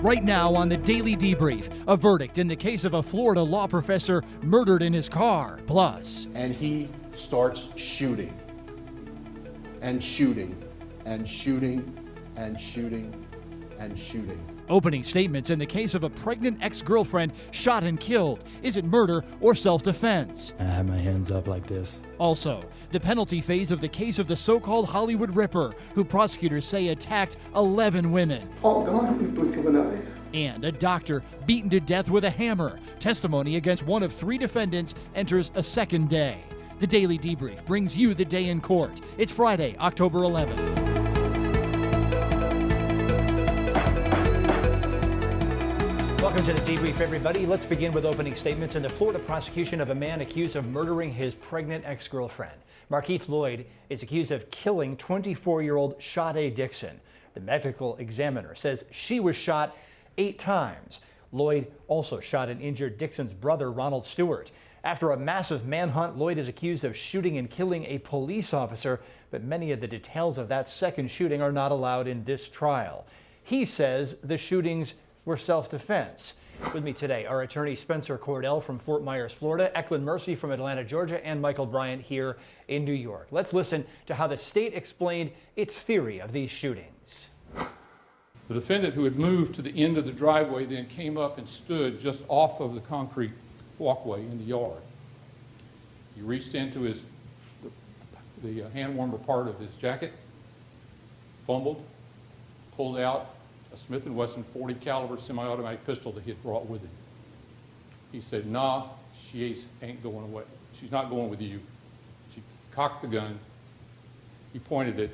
Right now on the Daily Debrief, a verdict in the case of a Florida law professor murdered in his car. Plus, and he starts shooting and shooting and shooting and shooting and shooting. Opening statements in the case of a pregnant ex-girlfriend shot and killed. Is it murder or self-defense? I had my hands up like this. Also, the penalty phase of the case of the so-called Hollywood Ripper, who prosecutors say attacked 11 women. Oh God, we put him away. And a doctor beaten to death with a hammer. Testimony against one of 3 defendants enters a second day. The Daily Debrief brings you the day in court. It's Friday, October 11th. Welcome to the Debrief, everybody. Let's begin with opening statements in the Florida prosecution of a man accused of murdering his pregnant ex-girlfriend. Markeith Loyd is accused of killing 24-year-old Sade Dixon. The medical examiner says she was shot 8 times. Loyd also shot and injured Dixon's brother, Ronald Stewart. After a massive manhunt, Loyd is accused of shooting and killing a police officer, but many of the details of that second shooting are not allowed in this trial. He says the shootings were self-defense. With me today are attorney Spencer Cordell from Fort Myers, Florida, Ecleynne Mercy from Atlanta, Georgia, and Michael Bryant here in New York. Let's listen to how the state explained its theory of these shootings. The defendant, who had moved to the end of the driveway, then came up and stood just off of the concrete walkway in the yard. He reached into the hand warmer part of his jacket, fumbled, pulled out a Smith & Wesson .40 caliber semi-automatic pistol that he had brought with him. He said, "Nah, she ain't going away. She's not going with you." She cocked the gun, he pointed it,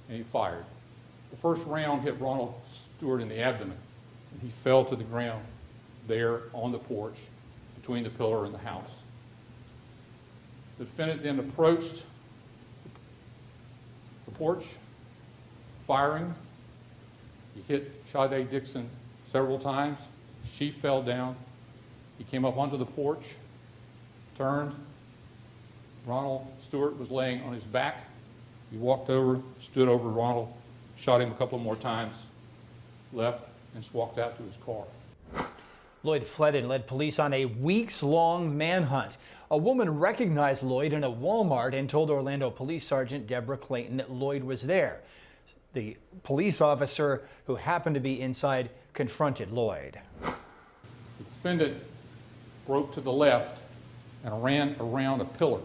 and he fired. The first round hit Ronald Stewart in the abdomen, and he fell to the ground there on the porch between the pillar and the house. The defendant then approached the porch, firing. He hit Sade Dixon several times. She fell down. He came up onto the porch, turned. Ronald Stewart was laying on his back. He walked over, stood over Ronald, shot him a couple more times, left, and just walked out to his car. Loyd fled and led police on a weeks-long manhunt. A woman recognized Loyd in a Walmart and told Orlando Police Sergeant Deborah Clayton that Loyd was there. The police officer who happened to be inside confronted Loyd. The defendant broke to the left and ran around a pillar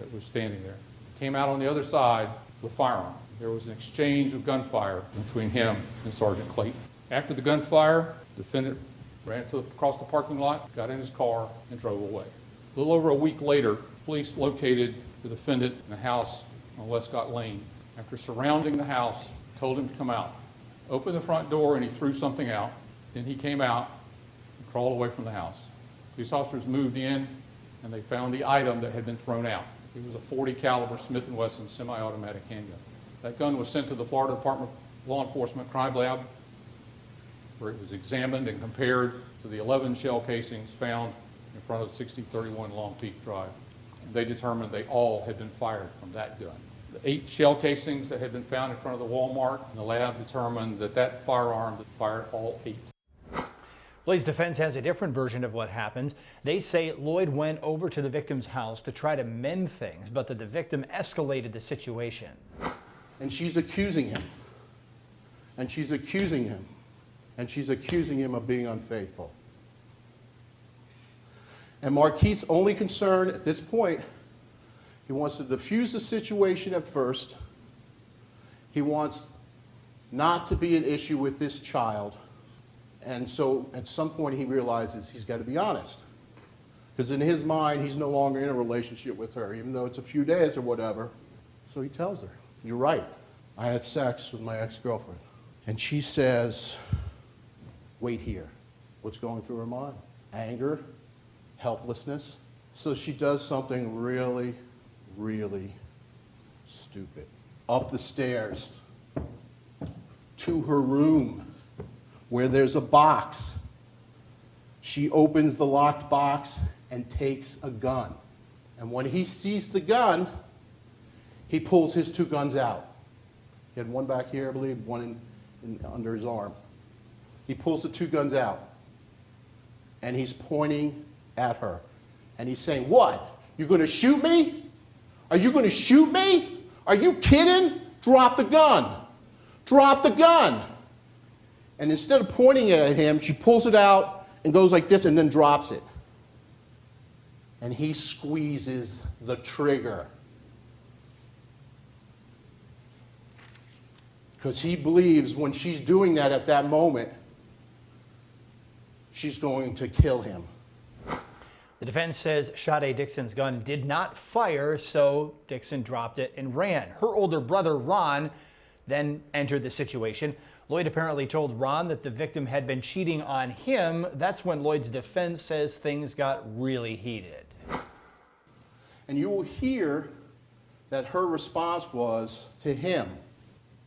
that was standing there. Came out on the other side with a firearm. There was an exchange of gunfire between him and Sergeant Clayton. After the gunfire, the defendant ran across the parking lot, got in his car, and drove away. A little over a week later, police located the defendant in a house on Westcott Lane. After surrounding the house, told him to come out. Opened the front door and he threw something out. Then he came out and crawled away from the house. Police officers moved in and they found the item that had been thrown out. It was a .40 caliber Smith & Wesson semi-automatic handgun. That gun was sent to the Florida Department of Law Enforcement Crime Lab, where it was examined and compared to the 11 shell casings found in front of 6031 Long Peak Drive. They determined they all had been fired from that gun. The 8 shell casings that had been found in front of the Walmart, the lab determined that firearm fired all 8. Loyd's defense has a different version of what happened. They say Loyd went over to the victim's house to try to mend things, but that the victim escalated the situation. And she's accusing him. And she's accusing him. And she's accusing him of being unfaithful. And Markeith's only concern at this point, he wants to diffuse the situation at first. He wants not to be an issue with this child. And so at some point he realizes he's got to be honest. Because in his mind, he's no longer in a relationship with her, even though it's a few days or whatever. So he tells her, "You're right. I had sex with my ex-girlfriend." And she says, "Wait here." What's going through her mind? Anger, helplessness. So she does something really, really stupid. Up the stairs to her room where there's a box. She opens the locked box and takes a gun. And when he sees the gun, he pulls his 2 guns out. He had one back here, I believe, one under his arm. he pulls the two guns out, and he's pointing at her. And he's saying, "What? You're going to shoot me? Are you going to shoot me? Are you kidding? Drop the gun. Drop the gun." And instead of pointing it at him, she pulls it out and goes like this and then drops it. And he squeezes the trigger. Because he believes when she's doing that at that moment, she's going to kill him. The defense says Sade Dixon's gun did not fire, so Dixon dropped it and ran. Her older brother, Ron, then entered the situation. Loyd apparently told Ron that the victim had been cheating on him. That's when Loyd's defense says things got really heated. And you will hear that her response was to him,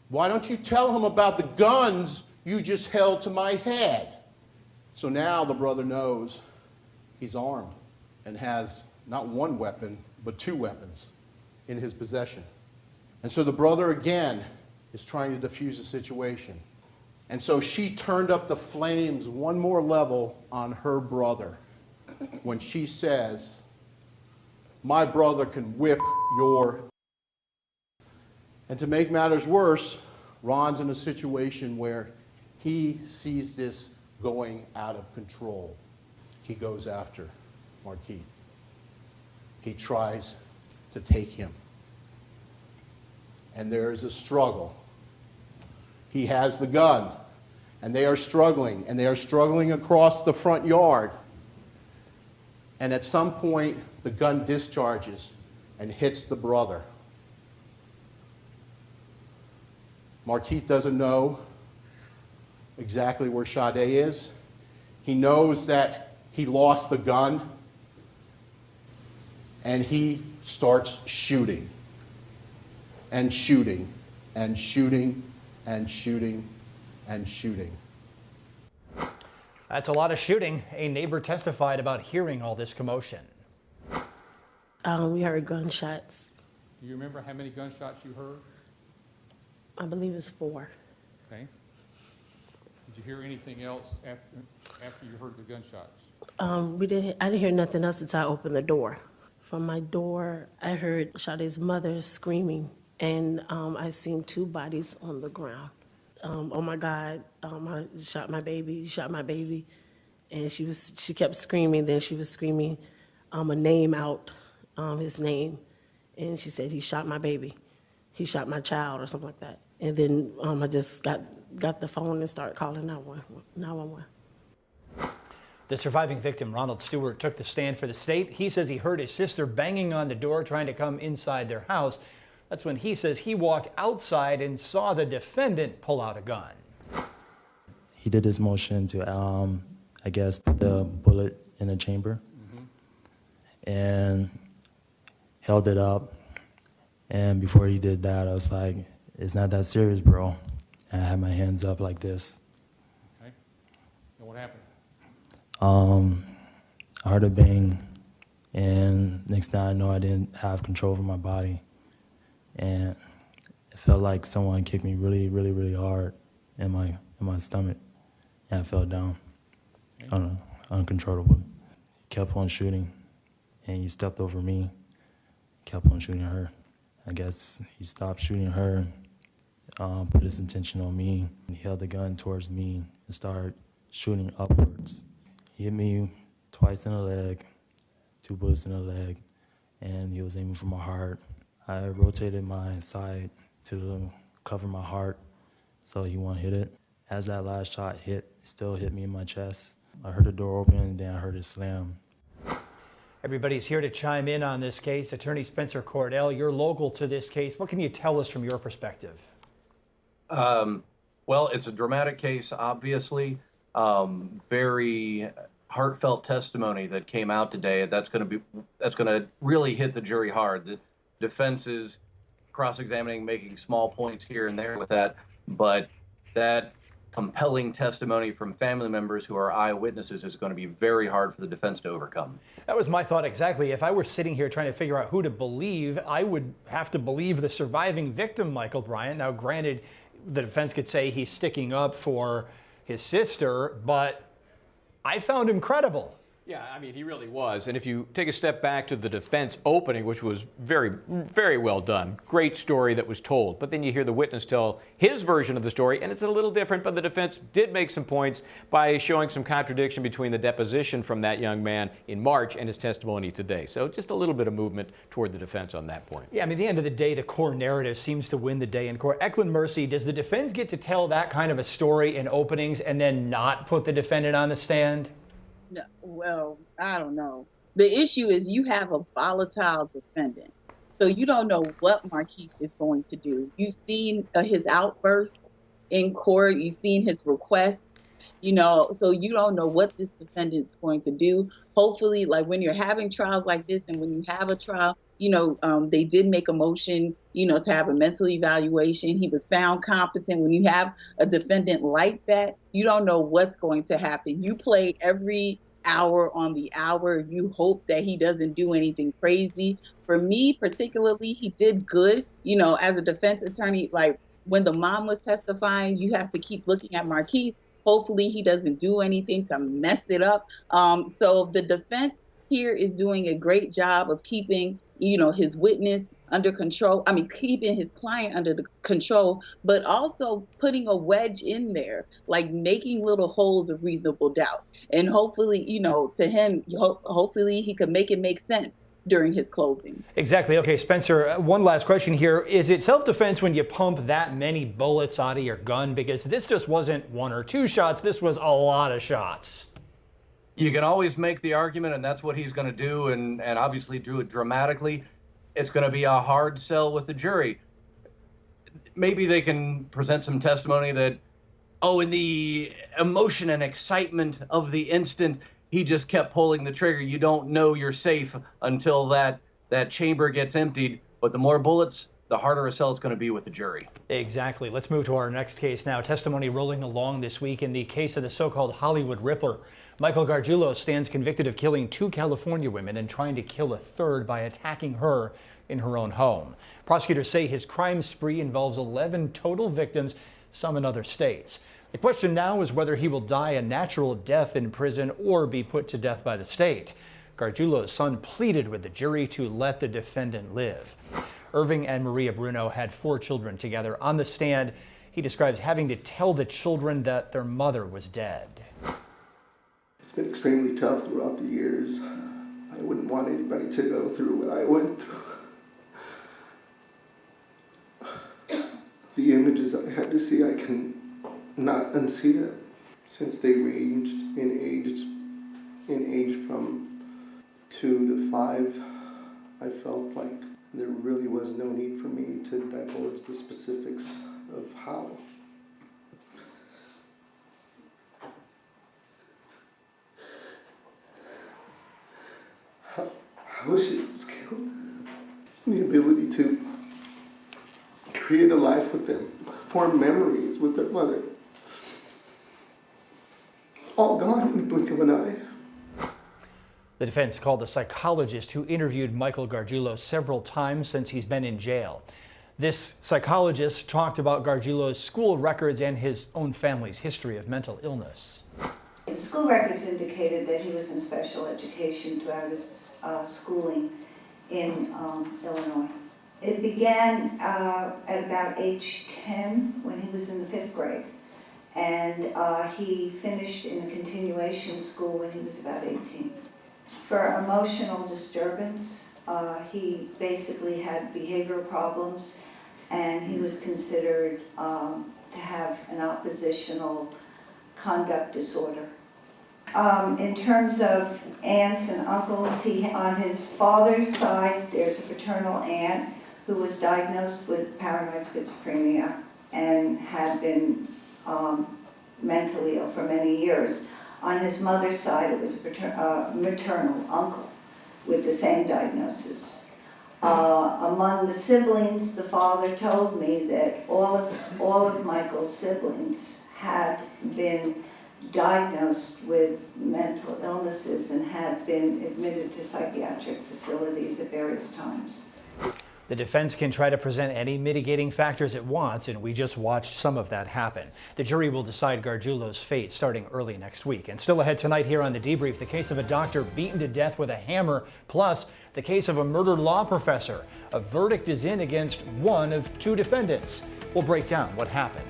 "Why don't you tell him about the guns you just held to my head?" So now the brother knows he's armed and has not one weapon, but two weapons in his possession. And so the brother again is trying to defuse the situation. And so she turned up the flames one more level on her brother when she says, "My brother can whip your..." And to make matters worse, Ron's in a situation where he sees this going out of control. He goes after Markeith. He tries to take him. And there is a struggle. He has the gun, and they are struggling across the front yard. And at some point, the gun discharges and hits the brother. Markeith doesn't know exactly where Sade is. He knows that he lost the gun, and he starts shooting and shooting and shooting and shooting and shooting. That's a lot of shooting. A neighbor testified about hearing all this commotion. We heard gunshots. Do you remember how many gunshots you heard? I believe it's 4. Okay. Did you hear anything else after you heard the gunshots? I didn't hear nothing else until I opened the door. From my door, I heard Sade's mother screaming, and I seen 2 bodies on the ground. "Oh my God, I shot my baby, shot my baby." And she kept screaming, then she was screaming a name out, his name. And she said, "He shot my baby. He shot my child," or something like that. And then I just got the phone and started calling 911. The surviving victim, Ronald Stewart, took the stand for the state. He says he heard his sister banging on the door trying to come inside their house. That's when he says he walked outside and saw the defendant pull out a gun. He did his motion to, I guess, put the bullet in a chamber and held it up. And before he did that, I was like, "It's not that serious, bro." And I had my hands up like this. Okay. And what happened? I heard a bang, and next thing I know, I didn't have control over my body. And it felt like someone kicked me really, really, really hard in my stomach, and I fell down, uncontrollably. He kept on shooting, and he stepped over me, kept on shooting her. I guess he stopped shooting her, put his intention on me. He held the gun towards me and started shooting upwards. He hit me twice in the leg, 2 bullets in the leg, and he was aiming for my heart. I rotated my side to cover my heart so he won't hit it. As that last shot hit, it still hit me in my chest. I heard the door open, and then I heard it slam. Everybody's here to chime in on this case. Attorney Spencer Cordell, you're local to this case. What can you tell us from your perspective? Well, it's a dramatic case, obviously. Very heartfelt testimony that came out today. That's going to really hit the jury hard. The defense is cross-examining, making small points here and there with that, but that compelling testimony from family members who are eyewitnesses is going to be very hard for the defense to overcome. That was my thought exactly. If I were sitting here trying to figure out who to believe, I would have to believe the surviving victim, Michael Bryant. Now, granted, the defense could say he's sticking up for his sister, but I found him credible. Yeah, I mean, he really was. And if you take a step back to the defense opening, which was very, very well done, great story that was told. But then you hear the witness tell his version of the story, and it's a little different. But the defense did make some points by showing some contradiction between the deposition from that young man in March and his testimony today. So just a little bit of movement toward the defense on that point. Yeah, I mean, at the end of the day, the core narrative seems to win the day in court. Ecleynne, Mercy, does the defense get to tell that kind of a story in openings and then not put the defendant on the stand? No, well, I don't know. The issue is you have a volatile defendant. So you don't know what Markeith is going to do. You've seen his outbursts in court. You've seen his requests, so you don't know what this defendant's going to do. Hopefully, like when you're having trials like this and when you have a trial, they did make a motion, to have a mental evaluation. He was found competent. When you have a defendant like that, you don't know what's going to happen. You play every hour on the hour. You hope that he doesn't do anything crazy. For me, particularly, he did good. As a defense attorney, like when the mom was testifying, you have to keep looking at Markeith. Hopefully he doesn't do anything to mess it up. So the defense here is doing a great job of keeping his witness under control. I mean, keeping his client under the control, but also putting a wedge in there, like making little holes of reasonable doubt. And hopefully, to him, hopefully he could make it make sense during his closing. Exactly. Okay, Spencer, one last question here. Is it self-defense when you pump that many bullets out of your gun? Because this just wasn't one or two shots. This was a lot of shots. You can always make the argument, and that's what he's going to do, and obviously do it dramatically. It's going to be a hard sell with the jury. Maybe they can present some testimony that, in the emotion and excitement of the instant, he just kept pulling the trigger. You don't know you're safe until that chamber gets emptied. But the more bullets, the harder a sell it's going to be with the jury. Exactly. Let's move to our next case now. Testimony rolling along this week in the case of the so-called Hollywood Ripper. Michael Gargiulo stands convicted of killing 2 California women and trying to kill a third by attacking her in her own home. Prosecutors say his crime spree involves 11 total victims, some in other states. The question now is whether he will die a natural death in prison or be put to death by the state. Gargiulo's son pleaded with the jury to let the defendant live. Irving and Maria Bruno had 4 children together. On the stand, he describes having to tell the children that their mother was dead. It's been extremely tough throughout the years. I wouldn't want anybody to go through what I went through. The images I had to see, I can not unsee them. Since they ranged in age from 2 to 5, I felt like there really was no need for me to divulge the specifics of how. How she was killed. The ability to create a life with them, form memories with their mother. All gone in the blink of an eye. The defense called a psychologist who interviewed Michael Gargiulo several times since he's been in jail. This psychologist talked about Gargiulo's school records and his own family's history of mental illness. His school records indicated that he was in special education throughout his schooling in Illinois. It began at about age 10 when he was in the 5th grade. And he finished in a continuation school when he was about 18. For emotional disturbance, he basically had behavioral problems, and he was considered to have an oppositional conduct disorder. In terms of aunts and uncles, on his father's side, there's a paternal aunt who was diagnosed with paranoid schizophrenia and had been mentally ill for many years. On his mother's side, it was a maternal uncle with the same diagnosis. Among the siblings, the father told me that all of Michael's siblings had been diagnosed with mental illnesses and had been admitted to psychiatric facilities at various times. The defense can try to present any mitigating factors it wants, and we just watched some of that happen. The jury will decide Gargiulo's fate starting early next week. And still ahead tonight here on The Debrief, the case of a doctor beaten to death with a hammer, plus the case of a murdered law professor. A verdict is in against one of two defendants. We'll break down what happened.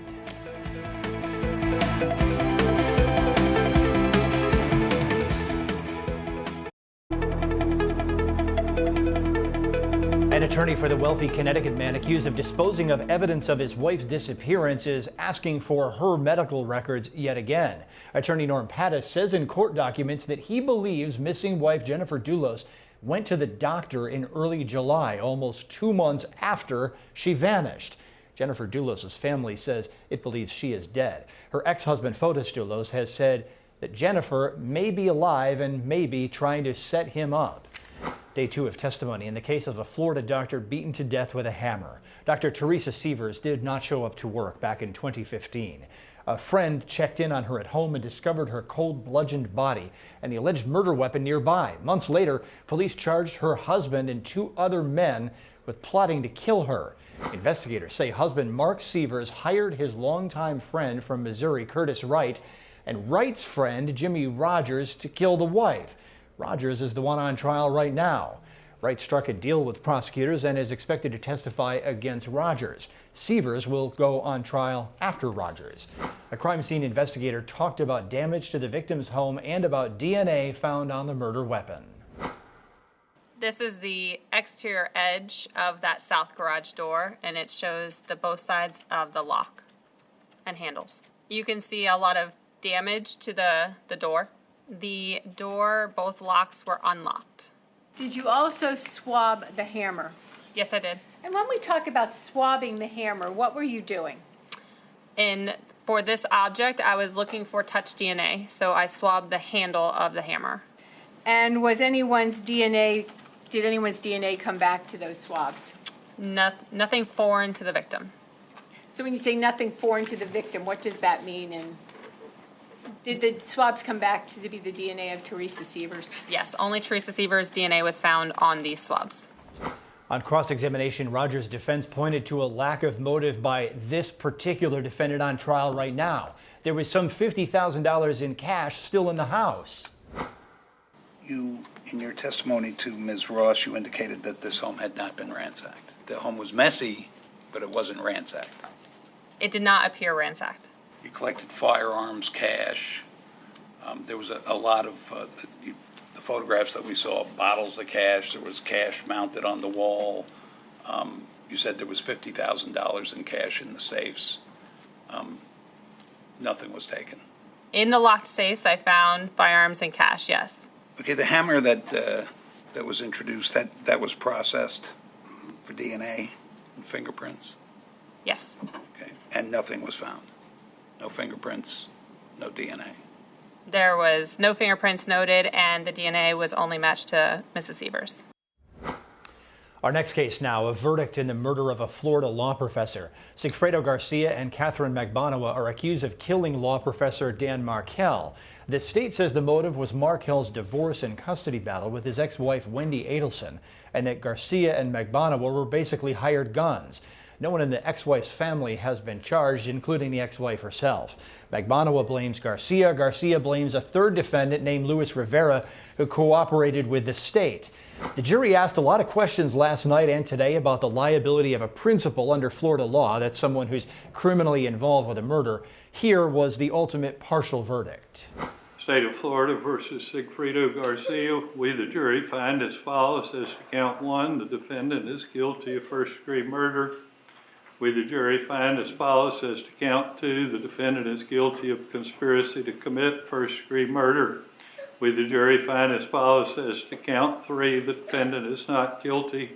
An attorney for the wealthy Connecticut man accused of disposing of evidence of his wife's disappearance is asking for her medical records yet again. Attorney Norm Pattis says in court documents that he believes missing wife Jennifer Dulos went to the doctor in early July, almost 2 months after she vanished. Jennifer Dulos' family says it believes she is dead. Her ex-husband Fotis Dulos has said that Jennifer may be alive and may be trying to set him up. Day 2 of testimony in the case of a Florida doctor beaten to death with a hammer. Dr. Teresa Sievers did not show up to work back in 2015. A friend checked in on her at home and discovered her cold, bludgeoned body and the alleged murder weapon nearby. Months later, police charged her husband and 2 other men with plotting to kill her. Investigators say husband Mark Sievers hired his longtime friend from Missouri, Curtis Wright, and Wright's friend, Jimmy Rogers, to kill the wife. Rogers is the one on trial right now. Wright struck a deal with prosecutors and is expected to testify against Rogers. Sievers will go on trial after Rogers. A crime scene investigator talked about damage to the victim's home and about DNA found on the murder weapon. This is the exterior edge of that south garage door, and it shows both sides of the lock and handles. You can see a lot of damage to the door. The door, both locks were unlocked. Did you also swab the hammer? Yes, I did. And when we talk about swabbing the hammer, what were you doing? For this object, I was looking for touch DNA, so I swabbed the handle of the hammer. And did anyone's DNA come back to those swabs? Nothing foreign to the victim. So when you say nothing foreign to the victim, what does that mean? And did the swabs come back to be the DNA of Teresa Sievers? Yes, only Teresa Sievers' DNA was found on these swabs. On cross-examination, Rogers' defense pointed to a lack of motive by this particular defendant on trial right now. There was some $50,000 in cash still in the house. You, in your testimony to Ms. Ross, you indicated that this home had not been ransacked. The home was messy, but it wasn't ransacked. It did not appear ransacked. You collected firearms, cash. There was a lot of the photographs that we saw, bottles of cash. There was cash mounted on the wall. You said there was $50,000 in cash in the safes. Nothing was taken. In the locked safes, I found firearms and cash, yes. Okay, the hammer that was introduced, that was processed for DNA and fingerprints? Yes. Okay, and nothing was found? No fingerprints, no DNA? There was no fingerprints noted, and the DNA was only matched to Mrs. Sievers. Our next case now, a verdict in the murder of a Florida law professor. Sigfredo Garcia and Catherine Magbanua are accused of killing law professor Dan Markel. The state says the motive was Markel's divorce and custody battle with his ex-wife Wendy Adelson, and that Garcia and Magbanua were basically hired guns. No one in the ex-wife's family has been charged, including the ex-wife herself. Magbanua blames Garcia. Garcia blames a third defendant named Luis Rivera, who cooperated with the state. The jury asked a lot of questions last night and today about the liability of a principal under Florida law. That's someone who's criminally involved with a murder. Here was the ultimate partial verdict. State of Florida versus Sigfredo Garcia. We, the jury, find as follows. As to count 1, the defendant is guilty of first-degree murder. We, the jury, find as follows. As to count 2, the defendant is guilty of conspiracy to commit first-degree murder. We, the jury, find as follows. As to count 3, the defendant is not guilty.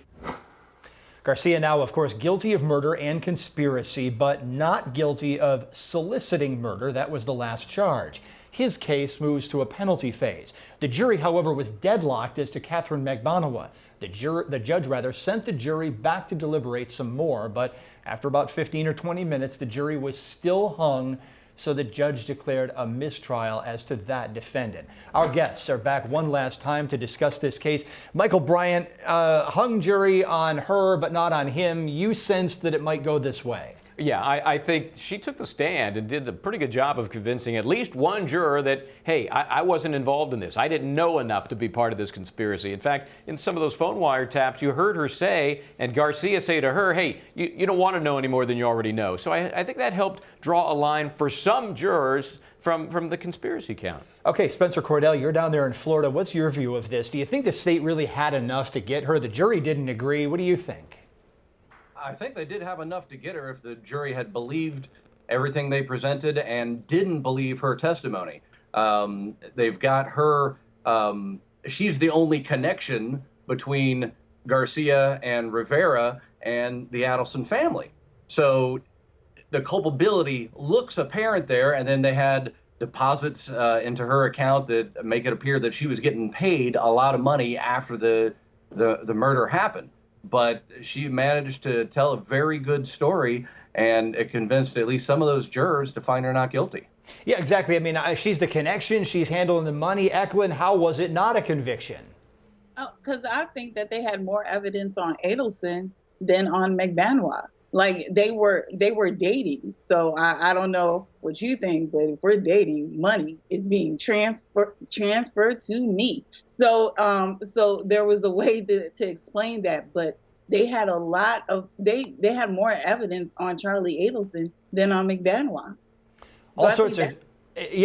Garcia now, of course, guilty of murder and conspiracy, but not guilty of soliciting murder. That was the last charge. His case moves to a penalty phase. The jury, however, was deadlocked as to Catherine Magbanua. The judge sent the jury back to deliberate some more, but after about 15 or 20 minutes, the jury was still hung so the judge declared a mistrial as to that defendant. Our guests are back one last time to discuss this case. Michael Bryant, hung jury on her but not on him. You sensed that it might go this way. Yeah, I think she took the stand and did a pretty good job of convincing at least one juror that, hey, I wasn't involved in this. I didn't know enough to be part of this conspiracy. In fact, in some of those phone wiretaps, you heard her say, and Garcia say to her, hey, you don't want to know any more than you already know. So I think that helped draw a line for some jurors from the conspiracy count. Okay, Spencer Cordell, you're down there in Florida. What's your view of this? Do you think the state really had enough to get her? The jury didn't agree. What do you think? I think they did have enough to get her if the jury had believed everything they presented and didn't believe her testimony. They've got her, she's the only connection between Garcia and Rivera and the Adelson family. So the culpability looks apparent there, and then they had deposits into her account that make it appear that she was getting paid a lot of money after the murder happened. But she managed to tell a very good story, and it convinced at least some of those jurors to find her not guilty. Yeah, exactly. I mean, she's the connection. She's handling the money. Ecleynne, how was it not a conviction? Because I think that they had more evidence on Adelson than on McBanois. Like they were dating. So I don't know what you think, but if we're dating, money is being transferred to me. So so there was a way to explain that, but they had a lot of they had more evidence on Charlie Adelson than on McBanois. So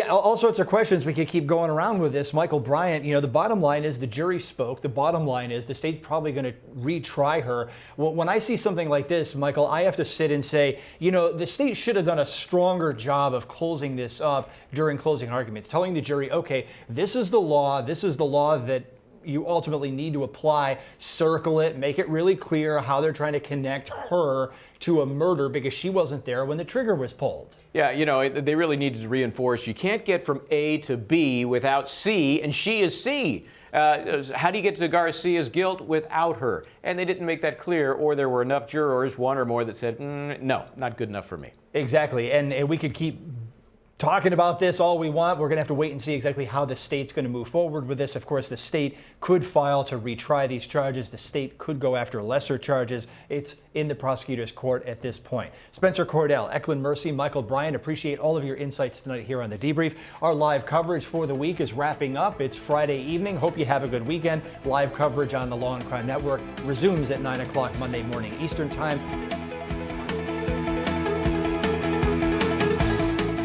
all sorts of questions we could keep going around with this. Michael Bryant, you know, the bottom line is the jury spoke. The bottom line is the state's probably going to retry her. When I see something like this, Michael, I have to sit and say, you know, the state should have done a stronger job of closing this up during closing arguments, telling the jury, okay, this is the law that you ultimately need to apply, circle it, make it really clear how they're trying to connect her to a murder because she wasn't there when the trigger was pulled. Yeah, you know, they really needed to reinforce you can't get from A to B without C, and she is C. How do you get to Garcia's guilt without her? And they didn't make that clear, or there were enough jurors, one or more, that said, no, not good enough for me. Exactly, and we could keep talking about this all we want. We're going to have to wait and see exactly how the state's going to move forward with this. Of course, the state could file to retry these charges. The state could go after lesser charges. It's in the prosecutor's court at this point. Spencer Cordell, Ecleynne Mercy, Michael Bryant, appreciate all of your insights tonight here on The Debrief. Our live coverage for the week is wrapping up. It's Friday evening. Hope you have a good weekend. Live coverage on the Law&Crime Network resumes at 9 o'clock Monday morning Eastern Time.